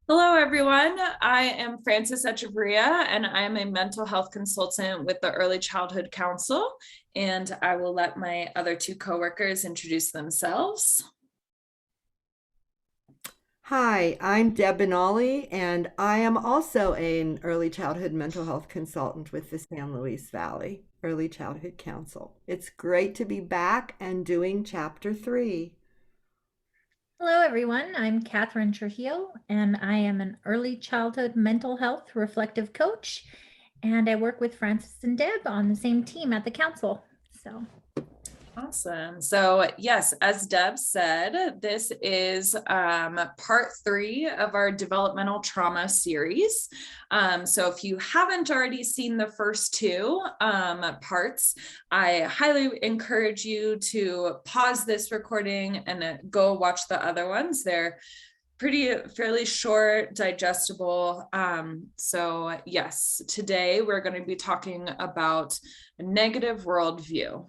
Hello, everyone. I am Frances Echeverria, and I am a mental health consultant with the Early Childhood Council. And I will let my other two coworkers introduce themselves. Hi, I'm Deb Benali, and I am also an early childhood mental health consultant with the San Luis Valley Early Childhood Council. It's great to be back and doing chapter 3. Hello, everyone. I'm Catherine Trujillo, and I am an early childhood mental health reflective coach. And I work with Francis and Deb on the same team at the council. So, Awesome. So, yes, as Deb said, this is part 3 of our developmental trauma series. So, if you haven't already seen the first two parts, I highly encourage you to pause this recording and go watch the other ones. They're fairly short, digestible. So, yes, today we're going to be talking about a negative worldview.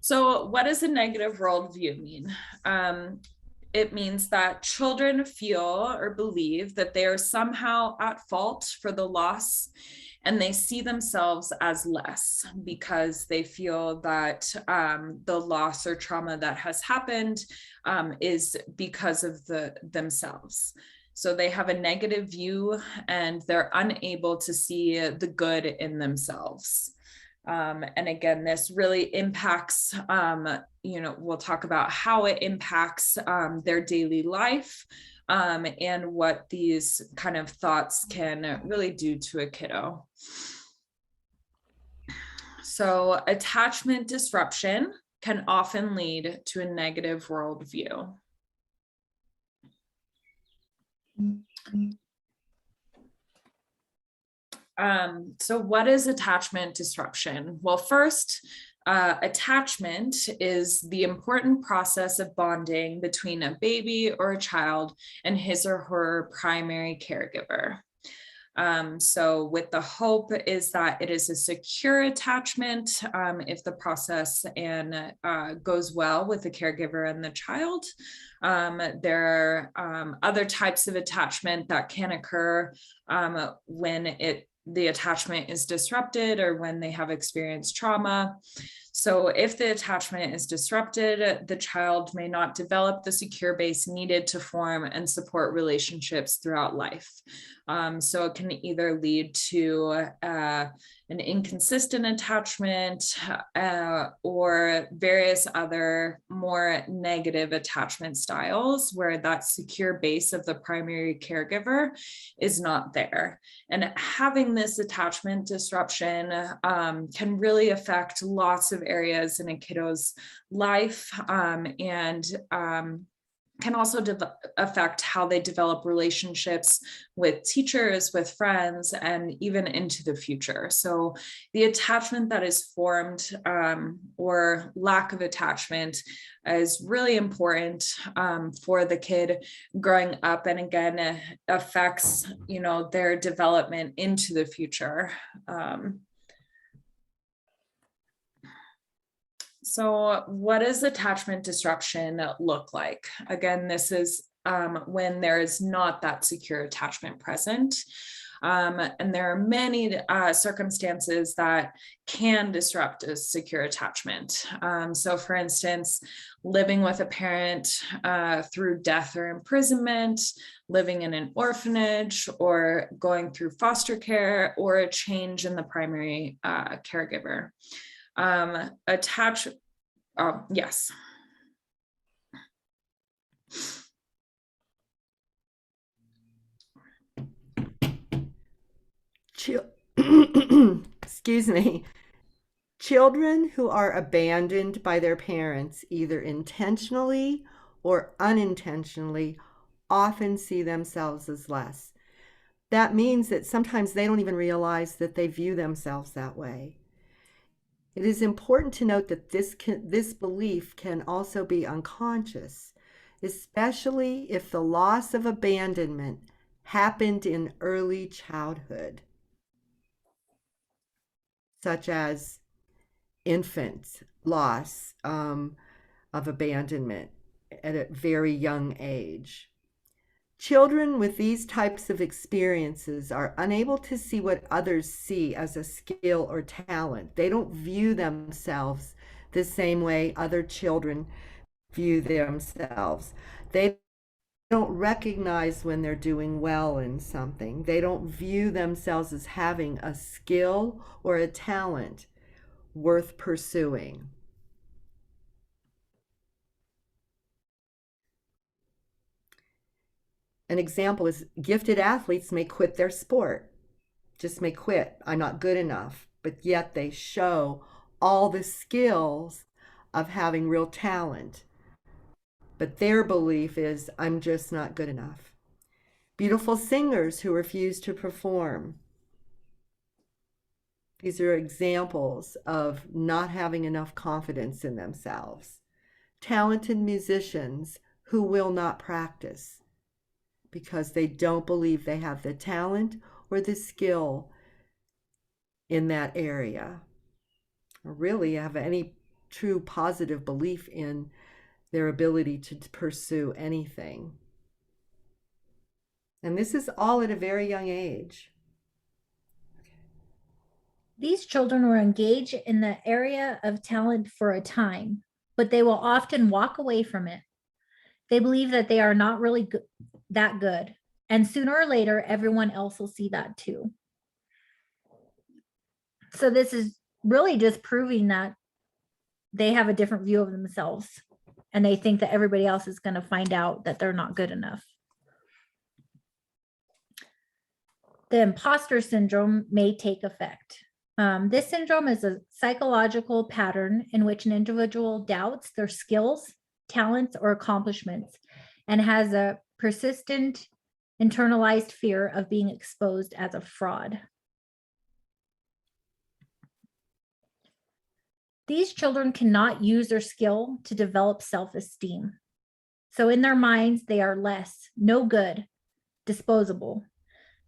So, what does a negative worldview mean? It means that children feel or believe that they are somehow at fault for the loss, and they see themselves as less because they feel that the loss or trauma that has happened is because of themselves. So they have a negative view and they're unable to see the good in themselves. And again, this really impacts, we'll talk about how it impacts their daily life and what these kind of thoughts can really do to a kiddo. So, attachment disruption can often lead to a negative worldview. So what is attachment disruption? Well, first, attachment is the important process of bonding between a baby or a child and his or her primary caregiver. So with the hope is that it is a secure attachment if the process and goes well with the caregiver and the child. There are other types of attachment that can occur when the attachment is disrupted or when they have experienced trauma. So if the attachment is disrupted, the child may not develop the secure base needed to form and support relationships throughout life. So it can either lead to an inconsistent attachment or various other more negative attachment styles where that secure base of the primary caregiver is not there. And having this attachment disruption can really affect lots of areas in a kiddo's life and can also affect how they develop relationships with teachers, with friends, and even into the future. So the attachment that is formed or lack of attachment is really important for the kid growing up, and again affects their development into the future. So, what does attachment disruption look like? Again, this is when there is not that secure attachment present. And there are many circumstances that can disrupt a secure attachment. So, for instance, living with a parent through death or imprisonment, living in an orphanage, or going through foster care, or a change in the primary caregiver. Attach yes. Excuse me. Children who are abandoned by their parents, either intentionally or unintentionally, often see themselves as less. That means that sometimes they don't even realize that they view themselves that way. It is important to note that this belief can also be unconscious, especially if the loss of abandonment happened in early childhood, such as infant loss of abandonment. at a very young age. Children with these types of experiences are unable to see what others see as a skill or talent. They don't view themselves the same way other children view themselves. They don't recognize when they're doing well in something. They don't view themselves as having a skill or a talent worth pursuing. An example is gifted athletes may quit their sport, just may quit. I'm not good enough, but yet they show all the skills of having real talent. But their belief is, I'm just not good enough. Beautiful singers who refuse to perform. These are examples of not having enough confidence in themselves. Talented musicians who will not practice because they don't believe they have the talent or the skill in that area, or really have any true positive belief in their ability to pursue anything. And this is all at a very young age. These children will engage in the area of talent for a time, but they will often walk away from it. They believe that they are not really that good. And sooner or later, everyone else will see that too. So this is really just proving that they have a different view of themselves and they think that everybody else is going to find out that they're not good enough. The imposter syndrome may take effect. This syndrome is a psychological pattern in which an individual doubts their skills, talents, or accomplishments and has a persistent internalized fear of being exposed as a fraud. These children cannot use their skill to develop self-esteem. So in their minds, they are less, no good, disposable.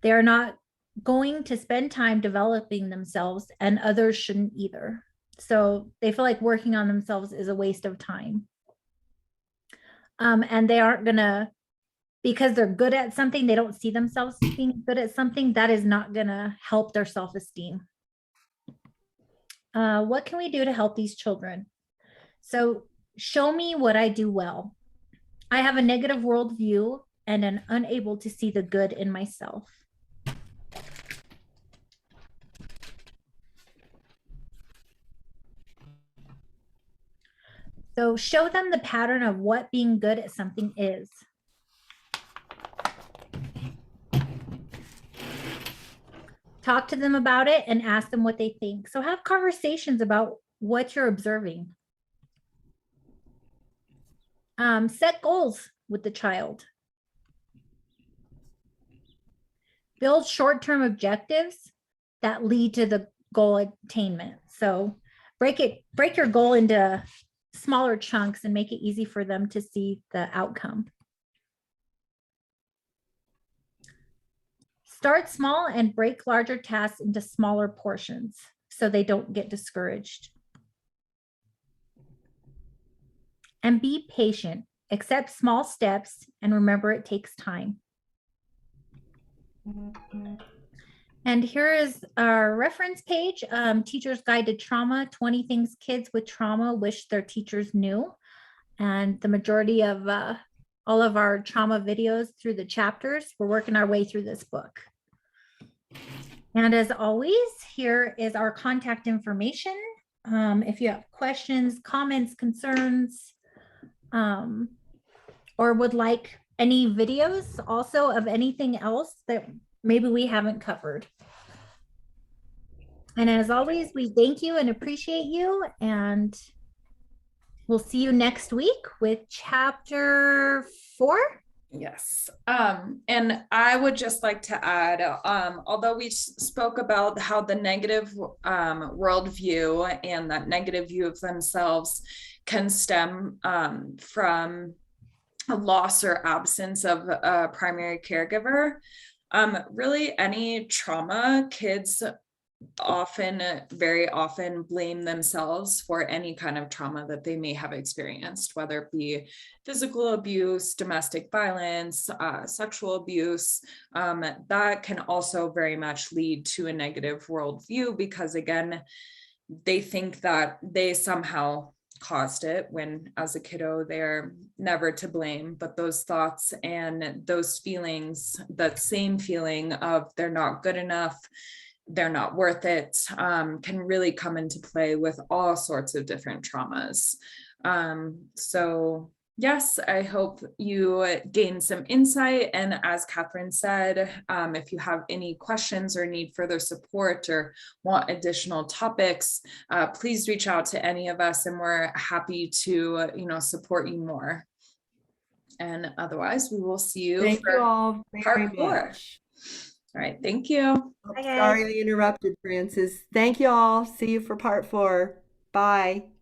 They are not going to spend time developing themselves, and others shouldn't either. So they feel like working on themselves is a waste of time. And they aren't gonna, because they're good at something, they don't see themselves being good at something, that is not gonna help their self-esteem. What can we do to help these children? So show me what I do well. I have a negative worldview and am unable to see the good in myself. So show them the pattern of what being good at something is. Talk to them about it and ask them what they think. So have conversations about what you're observing. Set goals with the child. Build short-term objectives that lead to the goal attainment. So break your goal into smaller chunks and make it easy for them to see the outcome. Start small and break larger tasks into smaller portions so they don't get discouraged. And be patient. Accept small steps and remember it takes time. And here is our reference page, Teacher's Guide to Trauma, 20 Things Kids with Trauma Wish Their Teachers Knew. And the majority of all of our trauma videos through the chapters, we're working our way through this book. And as always, here is our contact information. If you have questions, comments, concerns, or would like any videos also of anything else that maybe we haven't covered. And as always, we thank you and appreciate you, and we'll see you next week with chapter 4. Yes. And I would just like to add, although we spoke about how the negative worldview and that negative view of themselves can stem from a loss or absence of a primary caregiver, really any trauma kids very often blame themselves for any kind of trauma that they may have experienced, whether it be physical abuse, domestic violence, sexual abuse. That can also very much lead to a negative worldview because, again, they think that they somehow caused it when as a kiddo they're never to blame, but those thoughts and those feelings, that same feeling of they're not good enough, they're not worth it, can really come into play with all sorts of different traumas. So yes, I hope you gain some insight. And as Catherine said, if you have any questions or need further support or want additional topics, please reach out to any of us and we're happy to, support you more. And otherwise, we will see you Thank you all very part 4. much. All right, thank you. Hi, guys. Sorry I interrupted, Francis. Thank you all. See you for part 4. Bye.